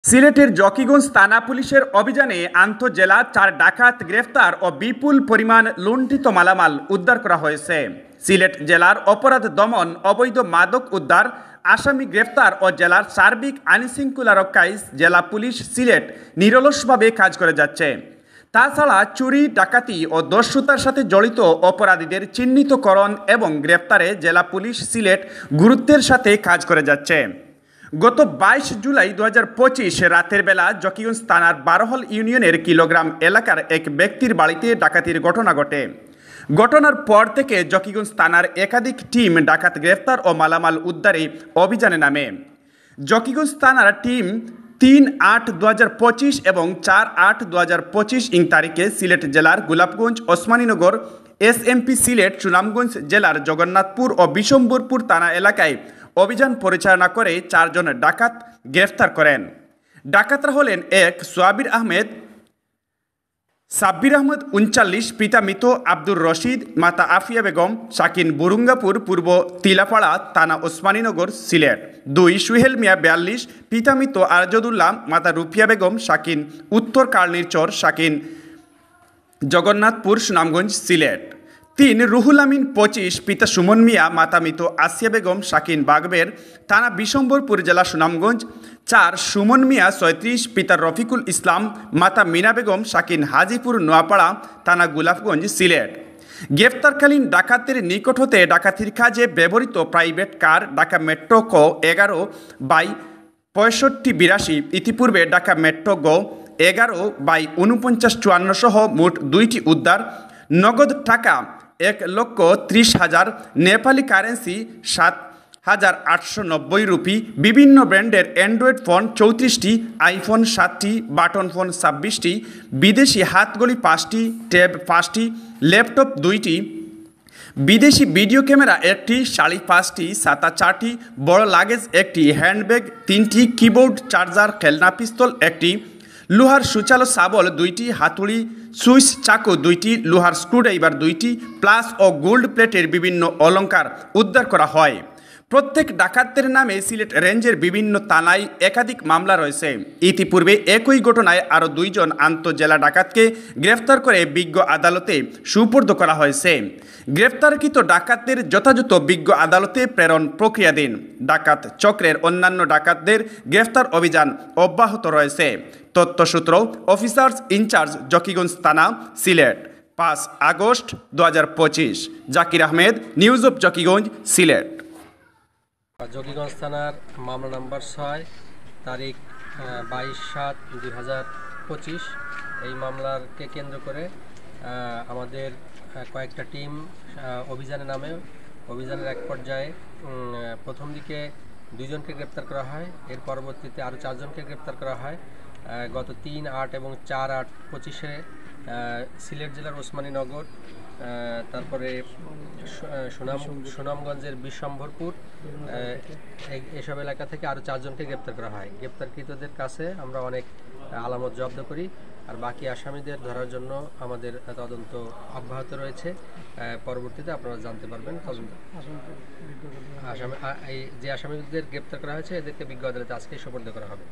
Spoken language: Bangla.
সিলেটের জকিগঞ্জ থানা পুলিশের অভিযানে আন্তঃজেলা 4 ডাকাত গ্রেফতার ও বিপুল পরিমাণ লুণ্ঠিত মালামাল উদ্ধার করা হয়েছে। সিলেট জেলার অপরাধ দমন, অবৈধ মাদক উদ্ধার, আসামি গ্রেফতার ও জেলার সার্বিক আইনশৃঙ্খলা রক্ষায় জেলা পুলিশ সিলেট নিরলসভাবে কাজ করে যাচ্ছে। তাছাড়া চুরি, ডাকাতি ও দস্যুতার সাথে জড়িত অপরাধীদের চিহ্নিতকরণ এবং গ্রেফতারে জেলা পুলিশ সিলেট গুরুত্বের সাথে কাজ করে যাচ্ছে। গত 22 জুলাই 2025 রাতের বেলা জকিগঞ্জ থানার বারোহল ইউনিয়নের কিলোগ্রাম এলাকার এক ব্যক্তির বাড়িতে ডাকাতির ঘটনা ঘটে। ঘটনার পর থেকে জকিগঞ্জ থানার একাধিক টিম ডাকাত গ্রেফতার ও মালামাল উদ্ধারে অভিযানে নামে। জকিগঞ্জ থানার টিম 3/8/2025 এবং 4/8/2025 তারিখে সিলেট জেলার গোলাপগঞ্জ, ওসমানীনগর, এসএমপি সিলেট, সুনামগঞ্জ জেলার জগন্নাথপুর ও বিশম্বরপুর থানা এলাকায় অভিযান পরিচালনা করে 4 জন ডাকাত গ্রেফতার করেন। ডাকাতরা হলেন এক সোয়াবির আহমেদ, সাব্বির আহমেদ 39, পিতা মৃত আব্দুর রশিদ, মাতা আফিয়া বেগম, শাকিন বুরুঙ্গাপুর, পূর্ব তিলাপাড়া থানা, ওসমানীনগর, সিলেট। 2 সুহেল মিয়া 42, পিতা মৃত আরজদুল্লাহ, মাতা রুফিয়া বেগম, শাকিন উত্তর কার্নিরচর, শাকিন জগন্নাথপুর, সুনামগঞ্জ, সিলেট। 3 রুহুল আমিন 25, পিতা সুমন মিয়া, মাতা মৃত আসিয়া বেগম, শাকিন বাগবের, থানা বিশম্বরপুর, জেলা সুনামগঞ্জ। 4 সুমন মিয়া 36, পিতা রফিকুল ইসলাম, মাতা মিনা বেগম, শাকিন হাজিপুর নোয়াপাড়া, থানা গোলাপগঞ্জ, সিলেট। গ্রেফতারকালীন ডাকাতের নিকট হতে ডাকাতির কাজে ব্যবহৃত প্রাইভেট কার ঢাকা মেট্রো ক 11/6582 ইতিপূর্বে ঢাকা মেট্রো গ 11/4954 সহ মোট 2টি উদ্ধার, নগদ টাকা 1,30,000, নেপালি কারেন্সি 7,890 রুপি, বিভিন্ন ব্র্যান্ডের অ্যান্ড্রয়েড ফোন 34টি, আইফোন 7টি, বাটন ফোন 26টি, বিদেশি হাতঘড়ি 5টি, ট্যাব 5টি, ল্যাপটপ 2টি, বিদেশি ভিডিও ক্যামেরা 1টি, শাড়ি 5টি, ছাতা 4টি, বড় লাগেজ 1টি, হ্যান্ডব্যাগ 3টি, কিবোর্ড, চার্জার, খেলনা পিস্তল 1টি, লোহার সুচালো শাবল 2টি, হাতুড়ি, সুইচ চাকু 2টি, লোহার স্ক্রুড্রাইভার 2টি, প্লাস ও গোল্ড প্লেটের বিভিন্ন অলংকার উদ্ধার করা হয়। প্রত্যেক ডাকাতদের নামে সিলেট রেঞ্জের বিভিন্ন থানায় একাধিক মামলা রয়েছে। ইতিপূর্বে একই ঘটনায় আরও 2 জন আন্তঃজেলা ডাকাতকে গ্রেফতার করে বিজ্ঞ আদালতে সুপর্দ করা হয়েছে। গ্রেফতারকৃত ডাকাতদের যথাযথ বিজ্ঞ আদালতে প্রেরণ প্রক্রিয়াধীন। ডাকাত চক্রের অন্যান্য ডাকাতদের গ্রেফতার অভিযান অব্যাহত রয়েছে। তথ্যসূত্র অফিসার্স ইনচার্জ জকিগঞ্জ থানা, Sylhet, 5 August 2025। Zakir Ahmed, news of Zakiganj, Sylhet. Zakiganj থানার মামলা নাম্বার 6, তারিখ 22/7/2025। এই মামলাকে কেন্দ্র করে আমাদের কয়েকটা টিম অভিযানে নামে। অভিযানের এক পর্যায়ে প্রথম দিকে 2 জনকে গ্রেপ্তার করা হয়, এর পরবর্তীতে আরও 4 জনকে গ্রেপ্তার করা হয়। গত 3/8 এবং 4/8/25-এ সিলেট জেলার ওসমানীনগর, তারপরে সুনামগঞ্জের বিশম্বরপুর, এসব এলাকা থেকে আরও 4 জনকে গ্রেপ্তার করা হয়। গ্রেপ্তারকৃতদের কাছে আমরা অনেক আলামত জব্দ করি, আর বাকি আসামিদের ধরার জন্য আমাদের তদন্ত অব্যাহত রয়েছে। পরবর্তীতে আপনারা জানতে পারবেন তদন্ত। যে আসামিদের গ্রেপ্তার করা হয়েছে এদেরকে বিজ্ঞ আদালতে আজকেই সোপর্দ করা হবে।